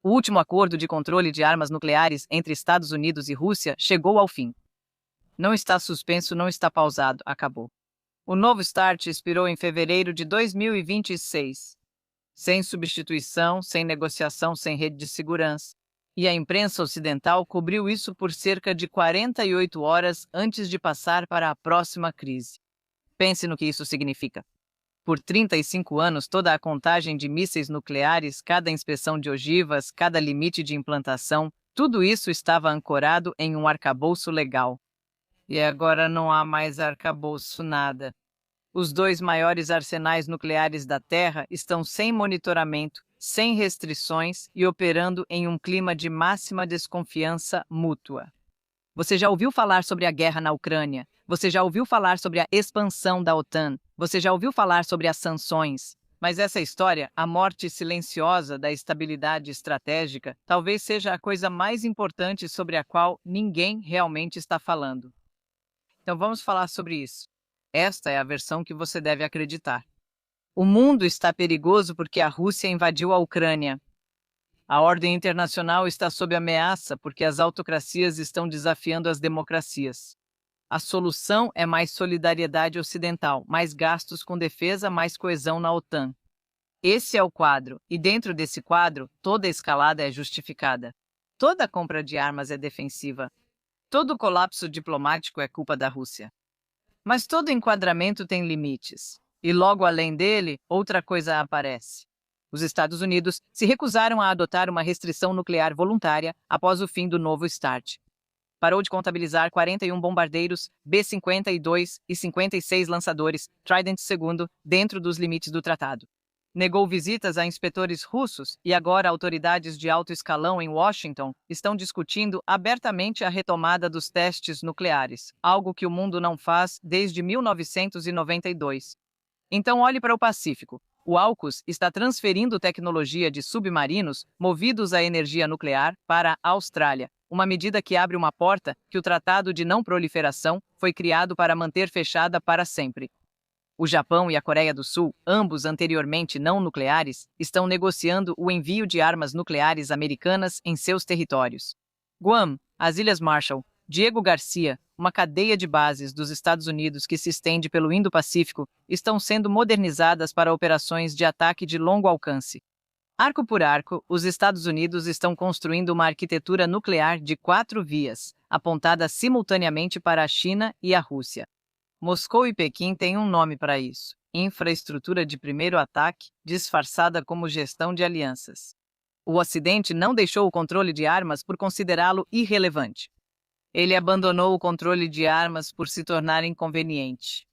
O último acordo de controle de armas nucleares entre Estados Unidos e Rússia chegou ao fim. Não está suspenso, não está pausado, acabou. O novo START expirou em fevereiro de 2026, sem substituição, sem negociação, sem rede de segurança. E a imprensa ocidental cobriu isso por cerca de 48 horas antes de passar para a próxima crise. Pense no que isso significa. Por 35 anos, toda a contagem de mísseis nucleares, cada inspeção de ogivas, cada limite de implantação, tudo isso estava ancorado em um arcabouço legal. E agora não há mais arcabouço nada. Os dois maiores arsenais nucleares da Terra estão sem monitoramento, sem restrições e operando em um clima de máxima desconfiança mútua. Você já ouviu falar sobre a guerra na Ucrânia? Você já ouviu falar sobre a expansão da OTAN? Você já ouviu falar sobre as sanções? Mas essa história, a morte silenciosa da estabilidade estratégica, talvez seja a coisa mais importante sobre a qual ninguém realmente está falando. Então vamos falar sobre isso. Esta é a versão que você deve acreditar. O mundo está perigoso porque a Rússia invadiu a Ucrânia. A ordem internacional está sob ameaça porque as autocracias estão desafiando as democracias. A solução é mais solidariedade ocidental, mais gastos com defesa, mais coesão na OTAN. Esse é o quadro, e dentro desse quadro, toda escalada é justificada. Toda compra de armas é defensiva. Todo colapso diplomático é culpa da Rússia. Mas todo enquadramento tem limites. E logo além dele, outra coisa aparece. Os Estados Unidos se recusaram a adotar uma restrição nuclear voluntária após o fim do novo START. Parou de contabilizar 41 bombardeiros B-52 e 56 lançadores Trident II dentro dos limites do tratado. Negou visitas a inspetores russos e agora autoridades de alto escalão em Washington estão discutindo abertamente a retomada dos testes nucleares, algo que o mundo não faz desde 1992. Então olhe para o Pacífico. O AUKUS está transferindo tecnologia de submarinos movidos à energia nuclear para a Austrália, uma medida que abre uma porta que o Tratado de Não Proliferação foi criado para manter fechada para sempre. O Japão e a Coreia do Sul, ambos anteriormente não nucleares, estão negociando o envio de armas nucleares americanas em seus territórios. Guam, as Ilhas Marshall, Diego Garcia, uma cadeia de bases dos Estados Unidos que se estende pelo Indo-Pacífico, estão sendo modernizadas para operações de ataque de longo alcance. Arco por arco, os Estados Unidos estão construindo uma arquitetura nuclear de 4 vias, apontada simultaneamente para a China e a Rússia. Moscou e Pequim têm um nome para isso: infraestrutura de primeiro ataque, disfarçada como gestão de alianças. O Ocidente não deixou o controle de armas por considerá-lo irrelevante. Ele abandonou o controle de armas por se tornar inconveniente.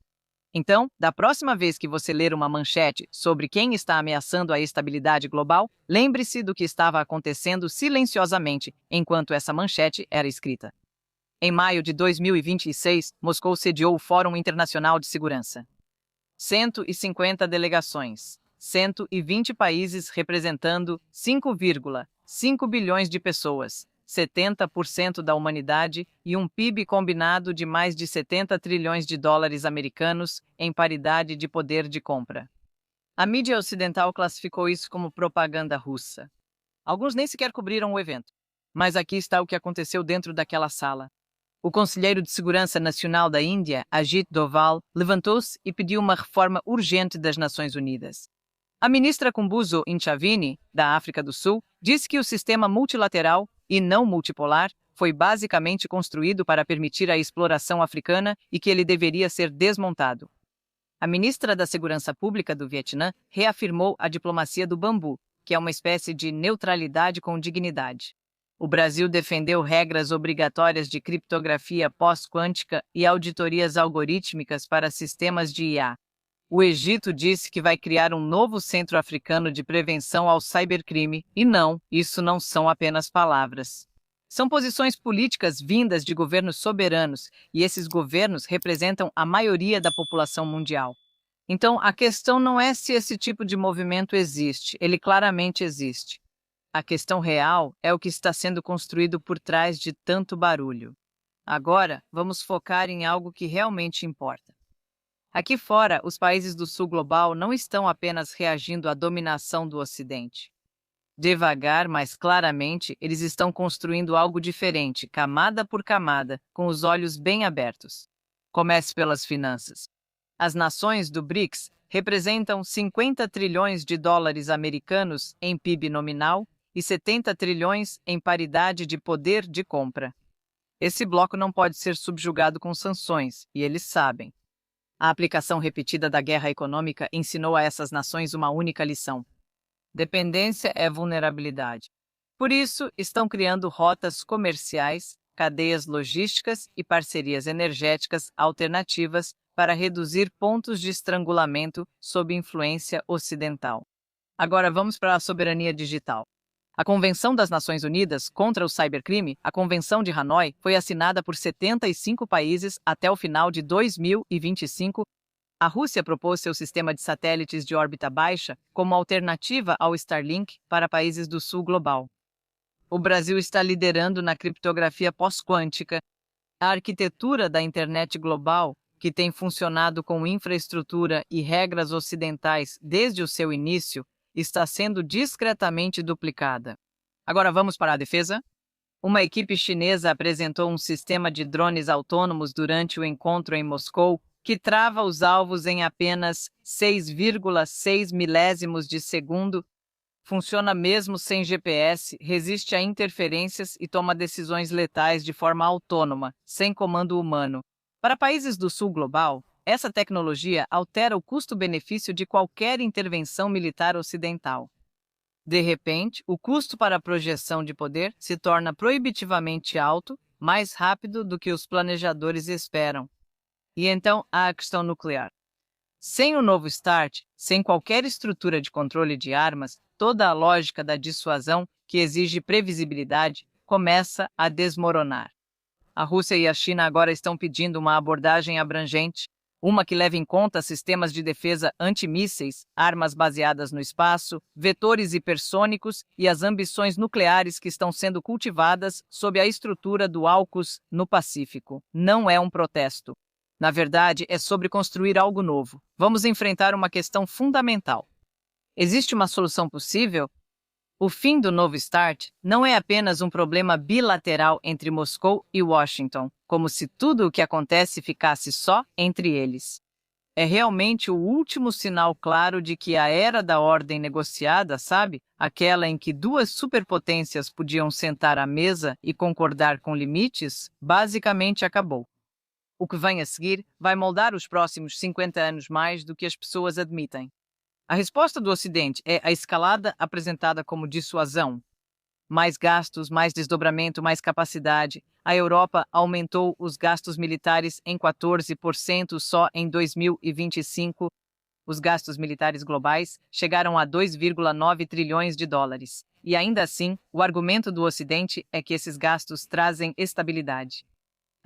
Então, da próxima vez que você ler uma manchete sobre quem está ameaçando a estabilidade global, lembre-se do que estava acontecendo silenciosamente enquanto essa manchete era escrita. Em maio de 2026, Moscou sediou o Fórum Internacional de Segurança. 150 delegações, 120 países representando 5,5 bilhões de pessoas, 70% da humanidade e um PIB combinado de mais de 70 trilhões de dólares americanos em paridade de poder de compra. A mídia ocidental classificou isso como propaganda russa. Alguns nem sequer cobriram o evento. Mas aqui está o que aconteceu dentro daquela sala. O conselheiro de Segurança Nacional da Índia, Ajit Doval, levantou-se e pediu uma reforma urgente das Nações Unidas. A ministra Kumbuzo Nchavini, da África do Sul, disse que o sistema multilateral e não multipolar foi basicamente construído para permitir a exploração africana e que ele deveria ser desmontado. A ministra da Segurança Pública do Vietnã reafirmou a diplomacia do bambu, que é uma espécie de neutralidade com dignidade. O Brasil defendeu regras obrigatórias de criptografia pós-quântica e auditorias algorítmicas para sistemas de IA. O Egito disse que vai criar um novo centro africano de prevenção ao cybercrime, e não, isso não são apenas palavras. São posições políticas vindas de governos soberanos, e esses governos representam a maioria da população mundial. Então, a questão não é se esse tipo de movimento existe, ele claramente existe. A questão real é o que está sendo construído por trás de tanto barulho. Agora, vamos focar em algo que realmente importa. Aqui fora, os países do Sul global não estão apenas reagindo à dominação do Ocidente. Devagar, mas claramente, eles estão construindo algo diferente, camada por camada, com os olhos bem abertos. Comece pelas finanças. As nações do BRICS representam 50 trilhões de dólares americanos em PIB nominal e 70 trilhões em paridade de poder de compra. Esse bloco não pode ser subjugado com sanções, e eles sabem. A aplicação repetida da guerra econômica ensinou a essas nações uma única lição: dependência é vulnerabilidade. Por isso, estão criando rotas comerciais, cadeias logísticas e parcerias energéticas alternativas para reduzir pontos de estrangulamento sob influência ocidental. Agora vamos para a soberania digital. A Convenção das Nações Unidas contra o Cybercrime, a Convenção de Hanoi, foi assinada por 75 países até o final de 2025. A Rússia propôs seu sistema de satélites de órbita baixa como alternativa ao Starlink para países do sul global. O Brasil está liderando na criptografia pós-quântica. A arquitetura da internet global, que tem funcionado com infraestrutura e regras ocidentais desde o seu início, está sendo discretamente duplicada. Agora vamos para a defesa? Uma equipe chinesa apresentou um sistema de drones autônomos durante o encontro em Moscou que trava os alvos em apenas 6,6 milésimos de segundo. Funciona mesmo sem GPS, resiste a interferências e toma decisões letais de forma autônoma, sem comando humano. Para países do sul global, essa tecnologia altera o custo-benefício de qualquer intervenção militar ocidental. De repente, o custo para a projeção de poder se torna proibitivamente alto, mais rápido do que os planejadores esperam. E então há a questão nuclear. Sem o novo START, sem qualquer estrutura de controle de armas, toda a lógica da dissuasão, que exige previsibilidade, começa a desmoronar. A Rússia e a China agora estão pedindo uma abordagem abrangente, uma que leve em conta sistemas de defesa antimísseis, armas baseadas no espaço, vetores hipersônicos e as ambições nucleares que estão sendo cultivadas sob a estrutura do AUKUS no Pacífico. Não é um protesto. Na verdade, é sobre construir algo novo. Vamos enfrentar uma questão fundamental. Existe uma solução possível? O fim do novo START não é apenas um problema bilateral entre Moscou e Washington, como se tudo o que acontece ficasse só entre eles. É realmente o último sinal claro de que a era da ordem negociada, sabe? Aquela em que duas superpotências podiam sentar à mesa e concordar com limites, basicamente acabou. O que vem a seguir vai moldar os próximos 50 anos mais do que as pessoas admitem. A resposta do Ocidente é a escalada apresentada como dissuasão. Mais gastos, mais desdobramento, mais capacidade. A Europa aumentou os gastos militares em 14% só em 2025. Os gastos militares globais chegaram a 2,9 trilhões de dólares. E ainda assim, o argumento do Ocidente é que esses gastos trazem estabilidade.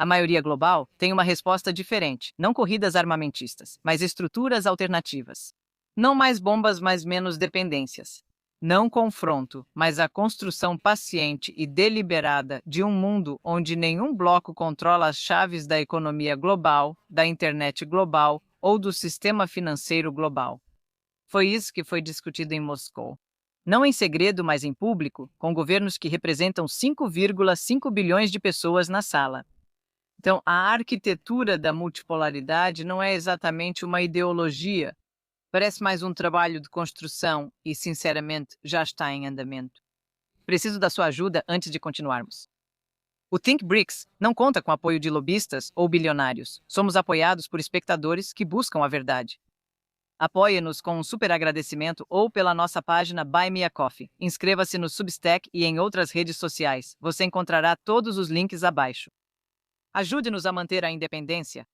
A maioria global tem uma resposta diferente, não corridas armamentistas, mas estruturas alternativas. Não mais bombas, mas menos dependências. Não confronto, mas a construção paciente e deliberada de um mundo onde nenhum bloco controla as chaves da economia global, da internet global ou do sistema financeiro global. Foi isso que foi discutido em Moscou. Não em segredo, mas em público, com governos que representam 5,5 bilhões de pessoas na sala. Então, a arquitetura da multipolaridade não é exatamente uma ideologia. Parece mais um trabalho de construção e, sinceramente, já está em andamento. Preciso da sua ajuda antes de continuarmos. O Think BRICS não conta com apoio de lobistas ou bilionários. Somos apoiados por espectadores que buscam a verdade. Apoie-nos com um super agradecimento ou pela nossa página Buy Me a Coffee. Inscreva-se no Substack e em outras redes sociais. Você encontrará todos os links abaixo. Ajude-nos a manter a independência.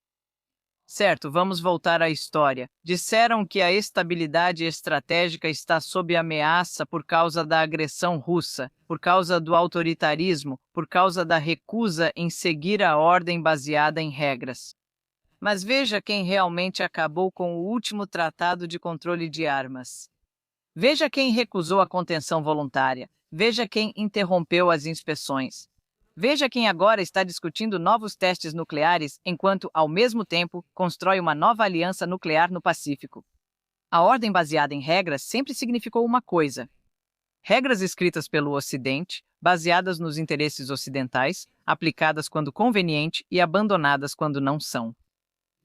Certo, vamos voltar à história. Disseram que a estabilidade estratégica está sob ameaça por causa da agressão russa, por causa do autoritarismo, por causa da recusa em seguir a ordem baseada em regras. Mas veja quem realmente acabou com o último tratado de controle de armas. Veja quem recusou a contenção voluntária. Veja quem interrompeu as inspeções. Veja quem agora está discutindo novos testes nucleares enquanto, ao mesmo tempo, constrói uma nova aliança nuclear no Pacífico. A ordem baseada em regras sempre significou uma coisa: Regras escritas pelo Ocidente, baseadas nos interesses ocidentais, aplicadas quando conveniente e abandonadas quando não são.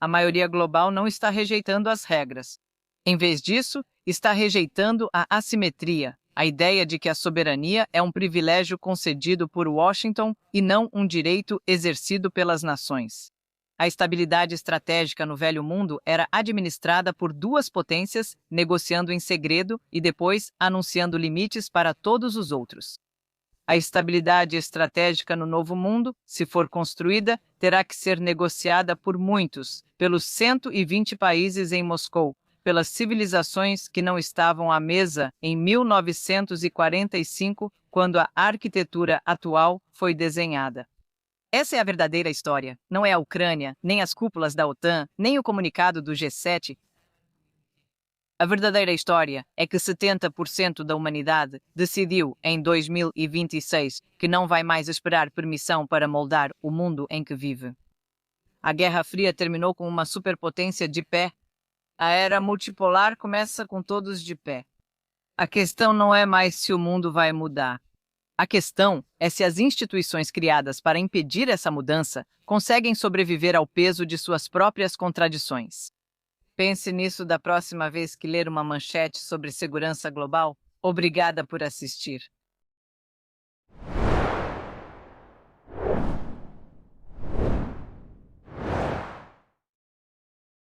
A maioria global não está rejeitando as regras. Em vez disso, está rejeitando a assimetria, a ideia de que a soberania é um privilégio concedido por Washington e não um direito exercido pelas nações. A estabilidade estratégica no Velho Mundo era administrada por duas potências, negociando em segredo e depois anunciando limites para todos os outros. A estabilidade estratégica no Novo Mundo, se for construída, terá que ser negociada por muitos, pelos 120 países em Moscou, pelas civilizações que não estavam à mesa em 1945, quando a arquitetura atual foi desenhada. Essa é a verdadeira história, não é a Ucrânia, nem as cúpulas da OTAN, nem o comunicado do G7. A verdadeira história é que 70% da humanidade decidiu, em 2026, que não vai mais esperar permissão para moldar o mundo em que vive. A Guerra Fria terminou com uma superpotência de pé. A era multipolar começa com todos de pé. A questão não é mais se o mundo vai mudar. A questão é se as instituições criadas para impedir essa mudança conseguem sobreviver ao peso de suas próprias contradições. Pense nisso da próxima vez que ler uma manchete sobre segurança global. Obrigada por assistir.